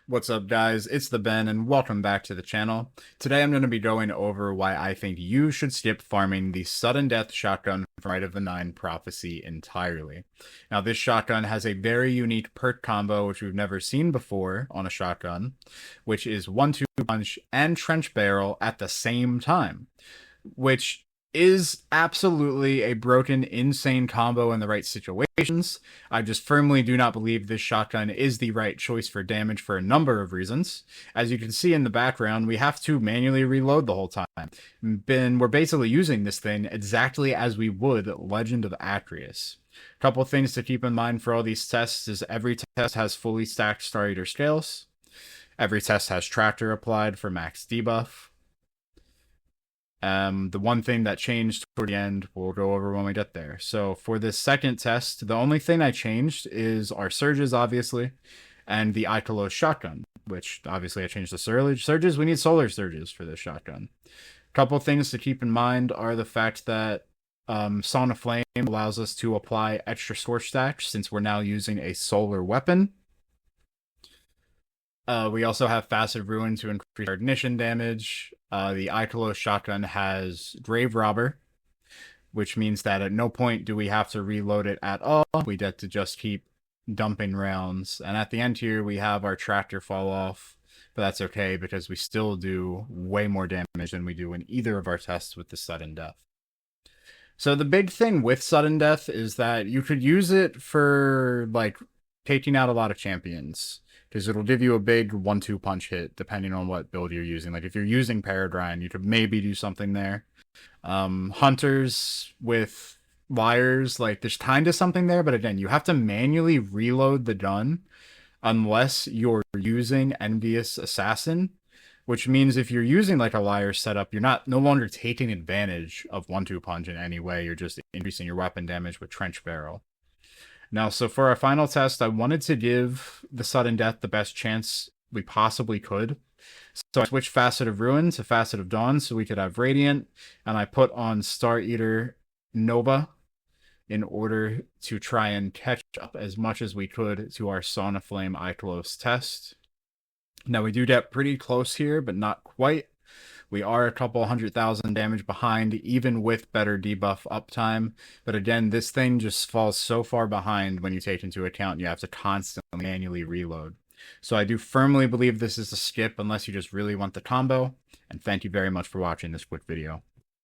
What's up, guys? It's the Ben, and welcome back to the channel. Today I'm going to be going over why I think you should skip farming the Sudden Death Shotgun from Rite of the Nine Prophecy entirely. Now, this shotgun has a very unique perk combo, which we've never seen before on a shotgun, which is 1-2 punch and trench barrel at the same time, which is absolutely a broken, insane combo in the right situations. I just firmly do not believe this shotgun is the right choice for damage for a number of reasons. As you can see in the background, we have to manually reload the whole time. We're basically using this thing exactly as we would Legend of Acrius. Couple things to keep in mind for all these tests is every test has fully stacked Star Eater scales. Every test has Tractor applied for max debuff. The one thing that changed toward the end, we'll go over when we get there. So for this second test, the only thing I changed is our surges, obviously, and the Ikelos shotgun, which obviously I changed the surges. We need solar surges for this shotgun. Couple things to keep in mind are the fact that Song of Flame allows us to apply extra scorch stacks since we're now using a solar weapon. We also have Facet Ruin to increase our ignition damage. The Ikelos shotgun has Grave Robber, which means that at no point do we have to reload it at all. We get to just keep dumping rounds. And at the end here, we have our Tractor fall off, but that's okay because we still do way more damage than we do in either of our tests with the Sudden Death. So the big thing with Sudden Death is that you could use it for, like, taking out a lot of champions, because it'll give you a big 1-2 punch hit depending on what build you're using. Like if you're using Peregrine, you could maybe do something there. Hunters with Liars, like there's kind of something there, but again, you have to manually reload the gun unless you're using Envious Assassin, which means if you're using like a Liar setup, you're no longer taking advantage of 1-2 punch in any way. You're just increasing your weapon damage with Trench Barrel. Now, so for our final test, I wanted to give the Sudden Death the best chance we possibly could. So I switched Facet of Ruin to Facet of Dawn so we could have Radiant, and I put on Star Eater Nova in order to try and catch up as much as we could to our Song of Flame Ikelos test. Now, we do get pretty close here, but not quite. We are a couple 100,000 damage behind, even with better debuff uptime. But again, this thing just falls so far behind when you take into account you have to constantly manually reload. So I do firmly believe this is a skip unless you just really want the combo. And thank you very much for watching this quick video.